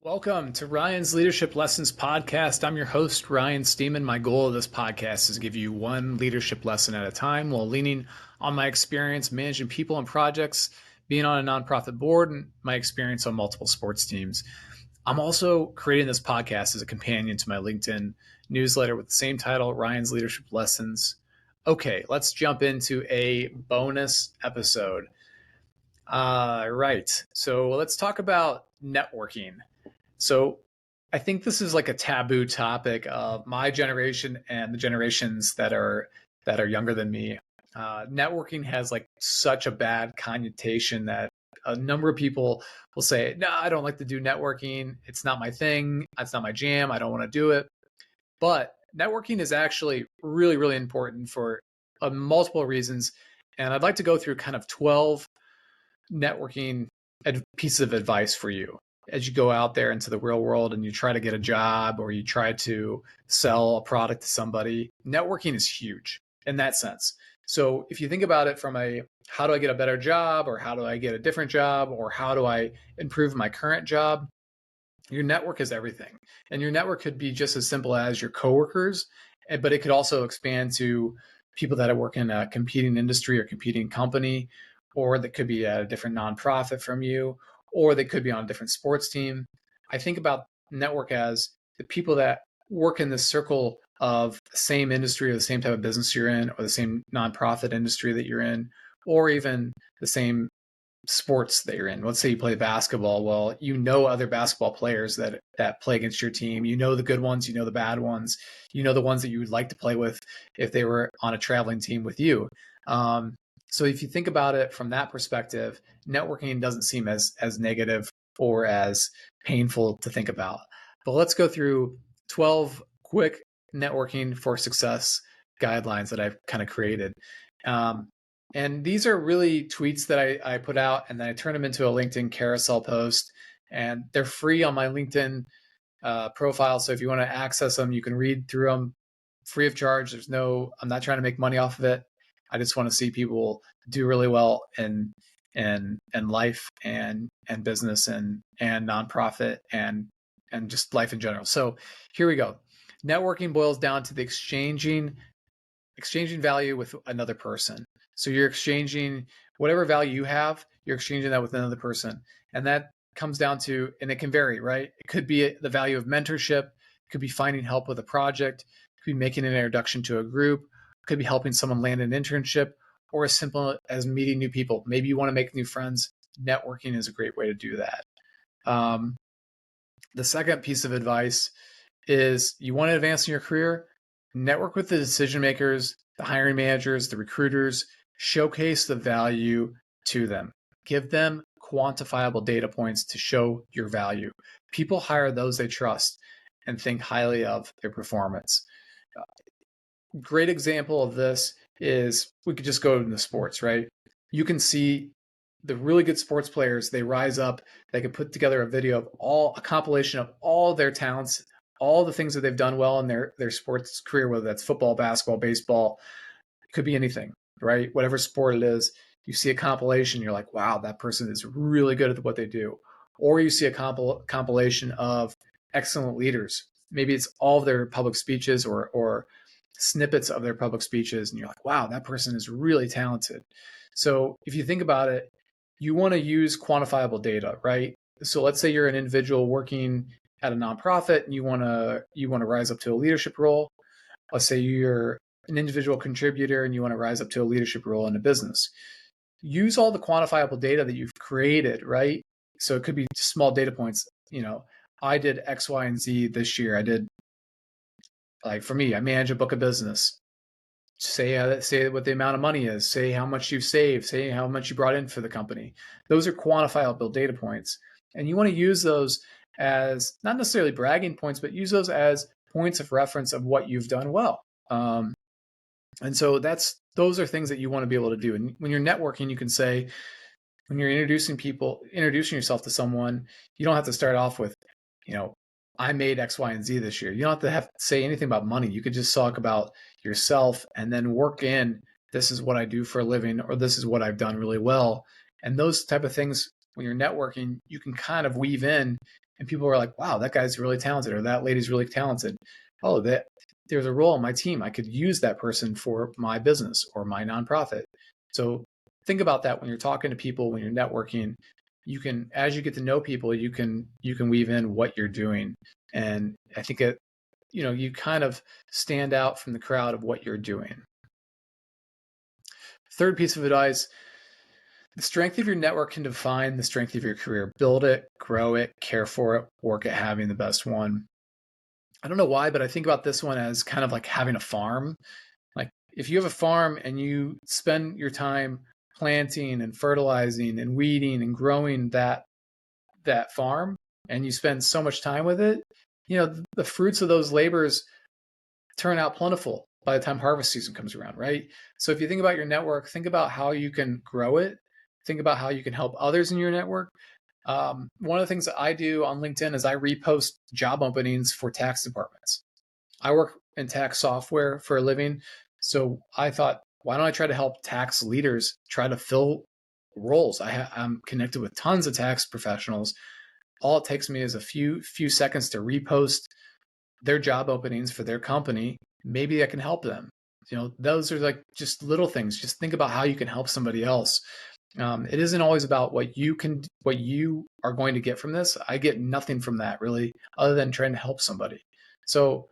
Welcome to Ryan's Leadership Lessons podcast. I'm your host, Ryan Stemen. My goal of this podcast is to give you one leadership lesson at a time while leaning on my experience managing people and projects, being on a nonprofit board, and my experience on multiple sports teams. I'm also creating this podcast as a companion to my LinkedIn newsletter with the same title, Ryan's Leadership Lessons. Okay, let's jump into a bonus episode. Right. So let's talk about networking. So I think this is like a taboo topic of my generation and the generations that are younger than me. Networking has like such a bad connotation that a number of people will say, "No, I don't like to do networking. It's not my thing. It's not my jam. I don't want to do it." But networking is actually really, really important for multiple reasons. And I'd like to go through kind of 12 networking pieces of advice for you as you go out there into the real world and you try to get a job or you try to sell a product to somebody. Networking is huge in that sense. So if you think about it from a how do I get a better job, or how do I get a different job, or how do I improve my current job, your network is everything. And your network could be just as simple as your coworkers, but it could also expand to people that work in a competing industry or competing company, or that could be at a different nonprofit from you, or they could be on a different sports team. I think about network as the people that work in this circle of the same industry or the same type of business you're in, or the same nonprofit industry that you're in, or even the same sports that you're in. Let's say you play basketball. Well, you know other basketball players that play against your team. You know the good ones, you know the bad ones, you know the ones that you would like to play with if they were on a traveling team with you. So if you think about it from that perspective, networking doesn't seem as negative or as painful to think about. But let's go through 12 quick networking for success guidelines that I've kind of created. And these are really tweets that I put out, and then I turn them into a LinkedIn carousel post, and they're free on my LinkedIn profile. So if you want to access them, you can read through them free of charge. I'm not trying to make money off of it. I just want to see people do really well in life and business and nonprofit and just life in general. So here we go. Networking boils down to the exchanging value with another person. So you're exchanging whatever value you have, you're exchanging that with another person. And that comes down to, and it can vary, right? It could be the value of mentorship, it could be finding help with a project, it could be making an introduction to a group, it could be helping someone land an internship, or as simple as meeting new people. Maybe you want to make new friends. Networking is a great way to do that. The second piece of advice is you want to advance in your career, network with the decision makers, the hiring managers, the recruiters, showcase the value to them. Give them quantifiable data points to show your value. People hire those they trust and think highly of their performance. Great example of this is, we could just go into sports, right? You can see the really good sports players, they rise up, they can put together a video of a compilation of all their talents, all the things that they've done well in their sports career, whether that's football, basketball, baseball, it could be anything, right? Whatever sport it is, you see a compilation, you're like, wow, that person is really good at what they do. Or you see a compilation of excellent leaders. Maybe it's all of their public speeches or snippets of their public speeches, and you're like, wow, that person is really talented. So if you think about it, you want to use quantifiable data, right? So let's say you're an individual working at a nonprofit and you want to rise up to a leadership role. Let's say you're an individual contributor and you want to rise up to a leadership role in a business. Use all the quantifiable data that you've created, right? So it could be small data points. I did X, Y, and Z this year. I did, like, for me, I manage a book of business. Say what the amount of money is, say how much you've saved, say how much you brought in for the company. Those are quantifiable data points. And you want to use those as not necessarily bragging points, but use those as points of reference of what you've done well. And so those are things that you want to be able to do. And when you're networking, you can say, when you're introducing yourself to someone, you don't have to start off with, I made X, Y, and Z this year. You don't have to say anything about money. You could just talk about yourself and then work in, this is what I do for a living, or this is what I've done really well. And those type of things, when you're networking, you can kind of weave in and people were like, wow, that guy's really talented, or that lady's really talented. Oh, there's a role on my team. I could use that person for my business or my nonprofit. So think about that when you're talking to people, when you're networking. You can, as you get to know people, you can weave in what you're doing, and I think you kind of stand out from the crowd of what you're doing. Third piece of advice: the strength of your network can define the strength of your career. Build it, grow it, care for it, work at having the best one. I don't know why, but I think about this one as kind of like having a farm. Like if you have a farm and you spend your time planting and fertilizing and weeding and growing that farm, and you spend so much time with it, the fruits of those labors turn out plentiful by the time harvest season comes around, right? So if you think about your network, think about how you can grow it. Think about how you can help others in your network. One of the things that I do on LinkedIn is I repost job openings for tax departments. I work in tax software for a living. So I thought, why don't I try to help tax leaders try to fill roles? I'm connected with tons of tax professionals. All it takes me is a few seconds to repost their job openings for their company. Maybe I can help them. Those are like just little things. Just think about how you can help somebody else. It isn't always about what you are going to get from this. I get nothing from that really, other than trying to help somebody. So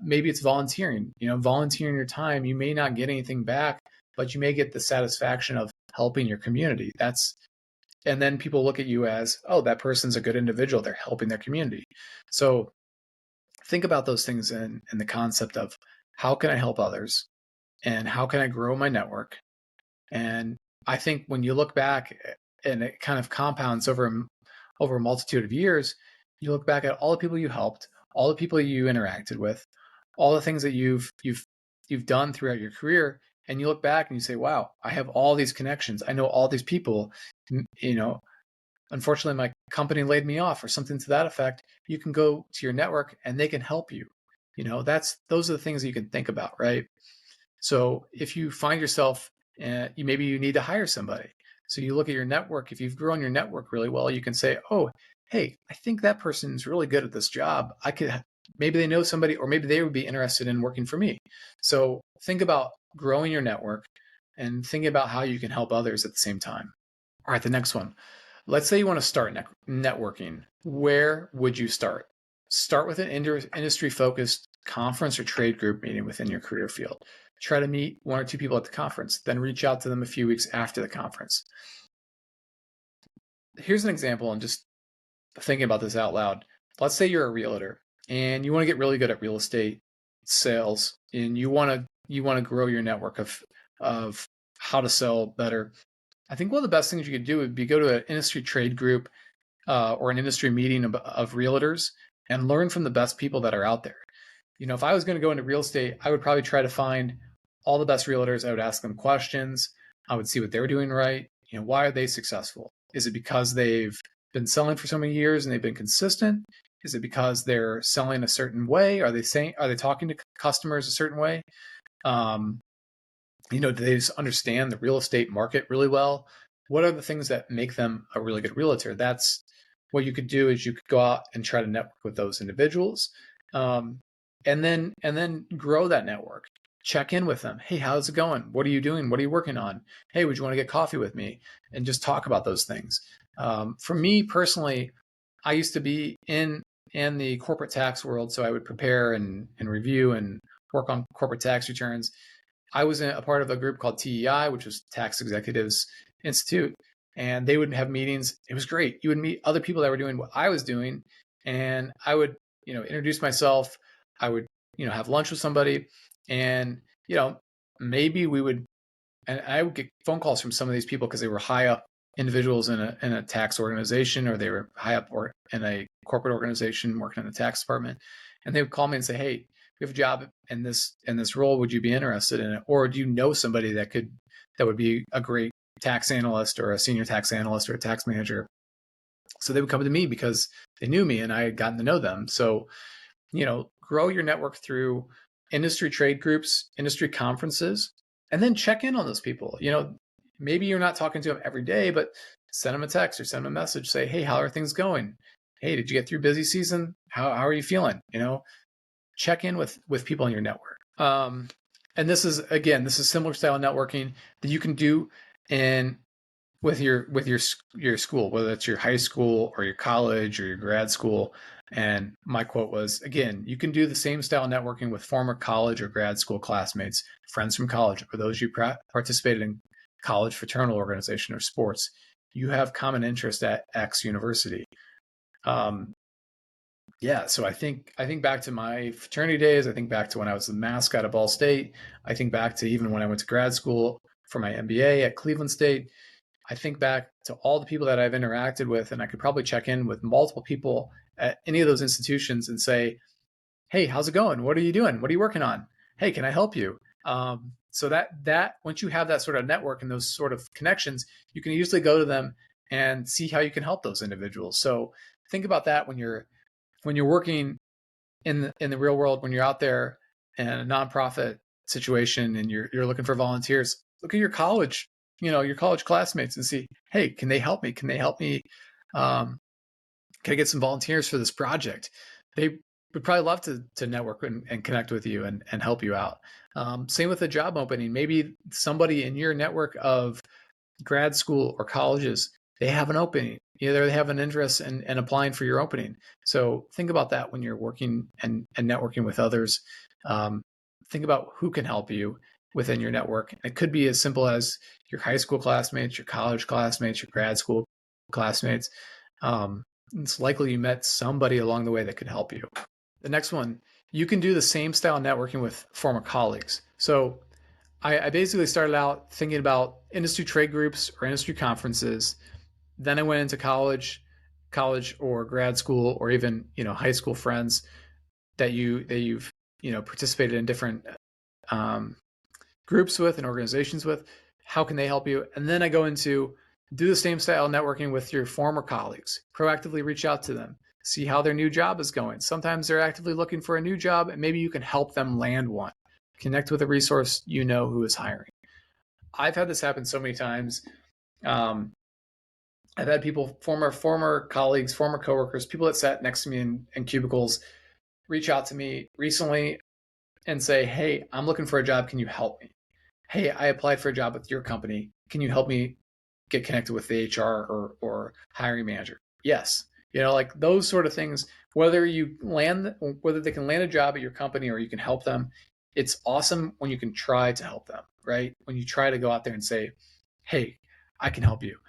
maybe it's volunteering. Volunteering your time. You may not get anything back, but you may get the satisfaction of helping your community. And then people look at you as, oh, that person's a good individual. They're helping their community. So think about those things in the concept of how can I help others, and how can I grow my network. And I think when you look back, and it kind of compounds over a multitude of years, you look back at all the people you helped, all the people you interacted with, all the things that you've done throughout your career, and you look back and you say, wow, I have all these connections. I know all these people. Unfortunately, my company laid me off or something to that effect. You can go to your network and they can help you. Those are the things that you can think about, right? So if you find yourself, maybe you need to hire somebody. So you look at your network. If you've grown your network really well, you can say, oh, hey, I think that person's really good at this job. Maybe they know somebody, or maybe they would be interested in working for me. So think about growing your network and thinking about how you can help others at the same time. All right, the next one. Let's say you want to start networking. Where would you start? Start with an industry-focused conference or trade group meeting within your career field. Try to meet one or two people at the conference, then reach out to them a few weeks after the conference. Here's an example, and just thinking about this out loud. Let's say you're a realtor and you want to get really good at real estate sales, and you want to grow your network of how to sell better. I think one of the best things you could do would be go to an industry trade group or an industry meeting of realtors and learn from the best people that are out there. If I was going to go into real estate, I would probably try to find all the best realtors. I would ask them questions. I would see what they're doing right. Why are they successful? Is it because they've been selling for so many years and they've been consistent? Is it because they're selling a certain way? Are they talking to customers a certain way? Do they just understand the real estate market really well? What are the things that make them a really good realtor? That's what you could do, is you could go out and try to network with those individuals, and then grow that network. Check in with them. Hey, how's it going? What are you doing? What are you working on? Hey, would you want to get coffee with me? And just talk about those things. For me personally, I used to be in the corporate tax world, so I would prepare and review and work on corporate tax returns. I was a part of a group called TEI, which was Tax Executives Institute, and they would have meetings. It was great. You would meet other people that were doing what I was doing, and I would, introduce myself. I would, have lunch with somebody, and, maybe we would, and I would get phone calls from some of these people because they were high up individuals in a tax organization, or they were high up or in a corporate organization working in the tax department. And they would call me and say, hey, we have a job in this role. Would you be interested in it? Or do you know somebody that would be a great tax analyst, or a senior tax analyst, or a tax manager? So they would come to me because they knew me and I had gotten to know them. So, grow your network through industry trade groups, industry conferences, and then check in on those people. Maybe you're not talking to them every day, but send them a text or send them a message. Say, hey, how are things going? hey, did you get through busy season? How are you feeling? Check in with people in your network. And this is similar style networking that you can do in with your school, whether it's your high school or your college or your grad school. And my quote was, again, you can do the same style networking with former college or grad school classmates, friends from college, or those you participated in college fraternal organization or sports. You have common interest at X university. Yeah, so I think back to my fraternity days. I think back to when I was the mascot of Ball State. I think back to even when I went to grad school for my MBA at Cleveland State. I think back to all the people that I've interacted with, and I could probably check in with multiple people at any of those institutions and say, "Hey, how's it going? What are you doing? What are you working on? Hey, can I help you?" So that once you have that sort of network and those sort of connections, you can usually go to them and see how you can help those individuals. So think about that when you're working in the real world, when you're out there in a nonprofit situation and you're looking for volunteers. Look at your college classmates and see, hey, can they help me? Can they help me? Can I get some volunteers for this project? They would probably love to network and connect with you and help you out. Same with a job opening. Maybe somebody in your network of grad school or colleges, they have an opening. Either they have an interest in applying for your opening. So think about that when you're working and networking with others. Think about who can help you within your network. It could be as simple as your high school classmates, your college classmates, your grad school classmates. It's likely you met somebody along the way that could help you. The next one, you can do the same style networking with former colleagues. So I basically started out thinking about industry trade groups or industry conferences. Then I went into college or grad school, or even high school friends that you've participated in different groups with and organizations with. How can they help you? And then I go into do the same style networking with your former colleagues. Proactively reach out to them, see how their new job is going. Sometimes they're actively looking for a new job, and maybe you can help them land one. Connect with a resource who is hiring. I've had this happen so many times. I've had people, former colleagues, former coworkers, people that sat next to me in cubicles, reach out to me recently and say, "Hey, I'm looking for a job. Can you help me? Hey, I applied for a job with your company. Can you help me get connected with the HR or hiring manager?" Yes. Like those sort of things, whether they can land a job at your company or you can help them, it's awesome when you can try to help them, right? When you try to go out there and say, "Hey, I can help you."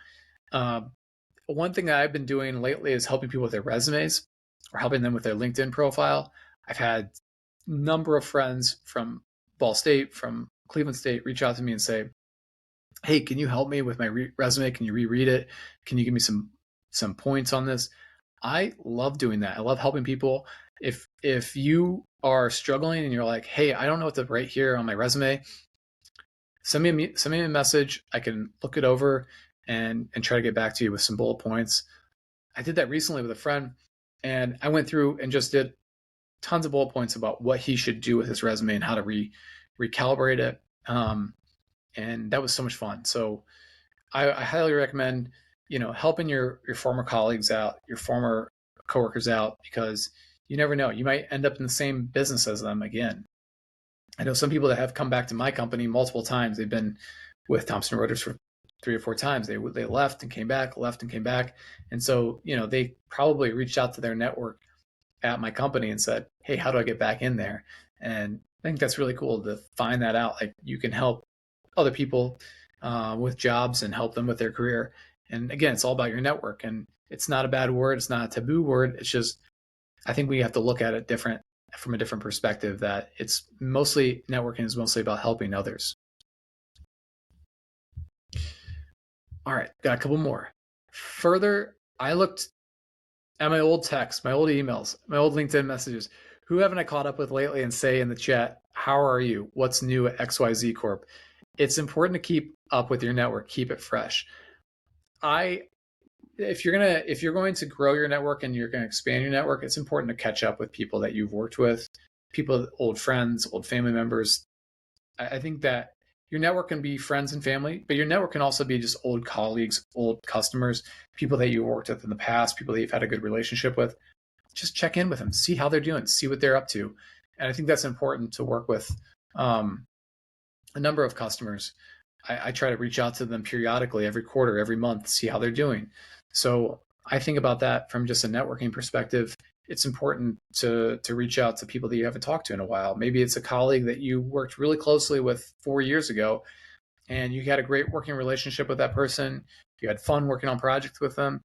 One thing that I've been doing lately is helping people with their resumes or helping them with their LinkedIn profile. I've had a number of friends from Ball State, from Cleveland State, reach out to me and say, "Hey, can you help me with my resume? Can you reread it? Can you give me some points on this?" I love doing that. I love helping people. If you are struggling and you're like, "Hey, I don't know what to write here on my resume," send me a message. I can look it over and try to get back to you with some bullet points. I did that recently with a friend, and I went through and just did tons of bullet points about what he should do with his resume and how to recalibrate it. And that was so much fun. So I highly recommend, helping your former colleagues out, your former coworkers out, because you never know. You might end up in the same business as them again. I know some people that have come back to my company multiple times. They've been with Thomson Reuters for 3 or 4 times. They left and came back, left and came back. And so, they probably reached out to their network at my company and said, "Hey, how do I get back in there?" And I think that's really cool to find that out. Like you can help other people with jobs and help them with their career. And again, it's all about your network. And it's not a bad word. It's not a taboo word. It's just, I think we have to look at it from a different perspective, that networking is mostly about helping others. All right, got a couple more. Further, I looked at my old texts, my old emails, my old LinkedIn messages. Who haven't I caught up with lately? And say in the chat, "How are you? What's new at XYZ Corp?" It's important to keep up with your network, keep it fresh. If you're going to grow your network and you're going to expand your network, it's important to catch up with people that you've worked with, people, old friends, old family members. I think that your network can be friends and family, but your network can also be just old colleagues, old customers, people that you worked with in the past, people that you've had a good relationship with. Just check in with them, see how they're doing, see what they're up to. And I think that's important to work with a number of customers. I try to reach out to them periodically, every quarter, every month, see how they're doing. So I think about that from just a networking perspective. It's important to reach out to people that you haven't talked to in a while. Maybe it's a colleague that you worked really closely with 4 years ago, and you had a great working relationship with that person. You had fun working on projects with them.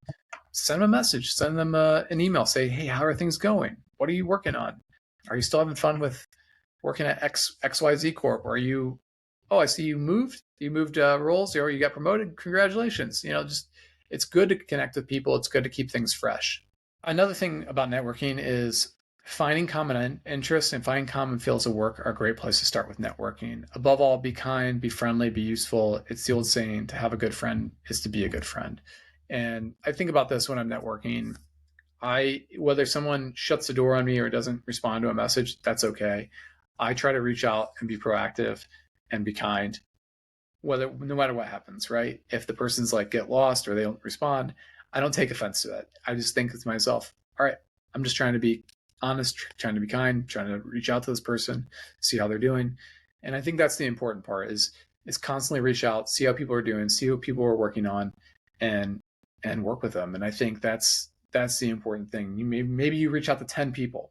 Send them a message, send them an email, say, hey, how are things going? What are you working on? Are you still having fun with working at XYZ Corp? Or are you, oh, I see you moved. You moved roles, or you got promoted. Congratulations. Just it's good to connect with people. It's good to keep things fresh. Another thing about networking is finding common interests and finding common fields of work are a great place to start with networking. Above all, be kind, be friendly, be useful. It's the old saying, to have a good friend is to be a good friend. And I think about this when I'm networking. Whether someone shuts the door on me or doesn't respond to a message, that's okay. I try to reach out and be proactive and be kind, no matter what happens, right? If the person's like get lost or they don't respond, I don't take offense to it. I just think to myself, all right, I'm just trying to be honest, trying to be kind, trying to reach out to this person, see how they're doing. And I think that's the important part is constantly reach out, see how people are doing, see what people are working on, and work with them. And I think that's the important thing. Maybe you reach out to 10 people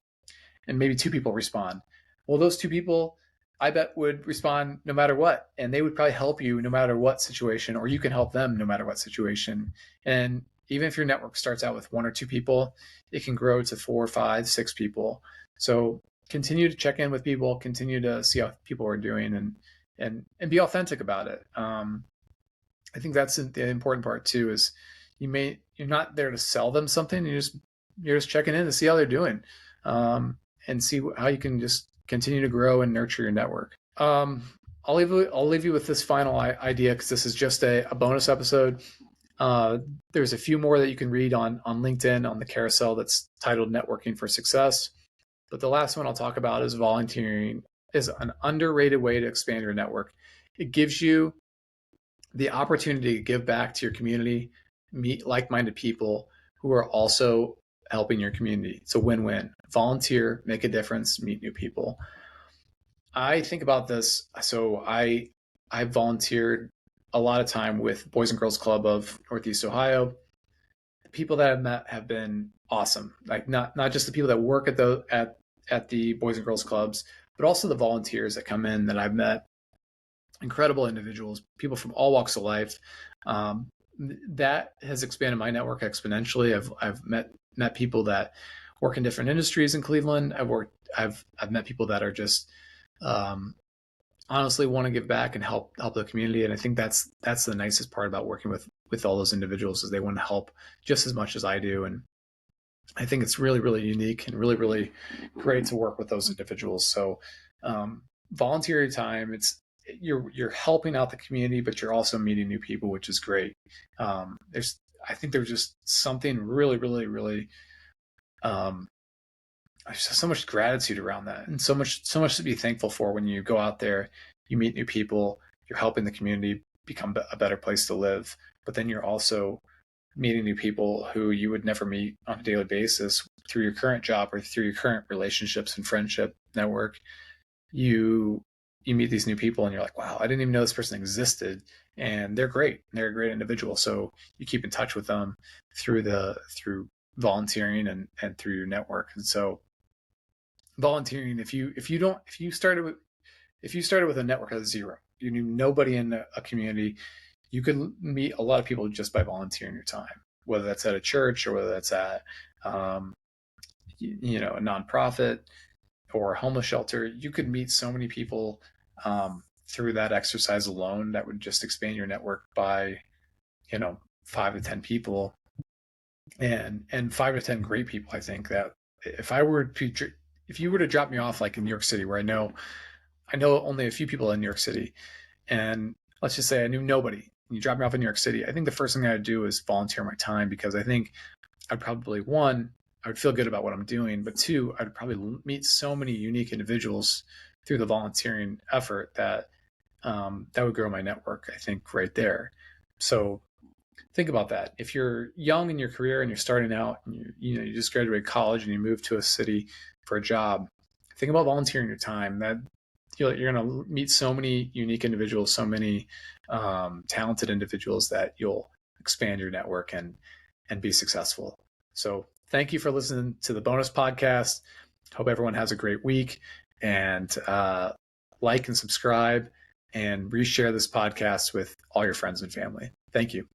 and maybe 2 people respond. Well, those 2 people I bet would respond no matter what, and they would probably help you no matter what situation, or you can help them no matter what situation. And even if your network starts out with 1 or 2 people, it can grow to 4, 5, 6 people. So continue to check in with people, continue to see how people are doing, and be authentic about it. I think that's the important part too. Is you're not there to sell them something. You're just checking in to see how they're doing, and see how you can just continue to grow and nurture your network. I'll leave you with this final idea because this is just a bonus episode. There's a few more that you can read on LinkedIn on the carousel that's titled Networking for Success. But the last one I'll talk about is volunteering is an underrated way to expand your network. It gives you the opportunity to give back to your community, meet like-minded people who are also helping your community. It's a win-win. Volunteer, make a difference, meet new people. I think about this. So I volunteered a lot of time with Boys and Girls Club of Northeast Ohio. The people that I've met have been awesome. Like not just the people that work at the Boys and Girls Clubs, but also the volunteers that come in that I've met. Incredible individuals, people from all walks of life. That has expanded my network exponentially. I've met people that work in different industries in Cleveland. I've met people that are just honestly want to give back and help the community. And I think that's the nicest part about working with all those individuals is they want to help just as much as I do. And I think it's really, really unique and really, really great to work with those individuals. So volunteer time, you're helping out the community, but you're also meeting new people, which is great. I think there's just something really, really, really, there's so much gratitude around that, and so much to be thankful for when you go out there, you meet new people, you're helping the community become a better place to live, but then you're also meeting new people who you would never meet on a daily basis through your current job or through your current relationships and friendship network. You meet these new people and you're like, wow, I didn't even know this person existed, and they're great. They're a great individual. So you keep in touch with them through volunteering and through your network. And so volunteering, if you started with a network of 0, you knew nobody in a community, you could meet a lot of people just by volunteering your time, whether that's at a church or whether that's at a nonprofit or a homeless shelter. You could meet so many people through that exercise alone that would just expand your network by 5 to 10 people, and 5 to 10 great people. I think that if you were to drop me off like in New York City, where I know only a few people in New York City, and let's just say I knew nobody, and you drop me off in New York City, I think the first thing I'd do is volunteer my time, because I think I'd probably, one, I would feel good about what I'm doing, but 2, I'd probably meet so many unique individuals through the volunteering effort that that would grow my network, I think, right there. So think about that. If you're young in your career and you're starting out, and you just graduated college and you move to a city for a job, think about volunteering your time. That you're going to meet so many unique individuals, so many talented individuals that you'll expand your network and be successful. So thank you for listening to the bonus podcast. Hope everyone has a great week, and like and subscribe and reshare this podcast with all your friends and family. Thank you.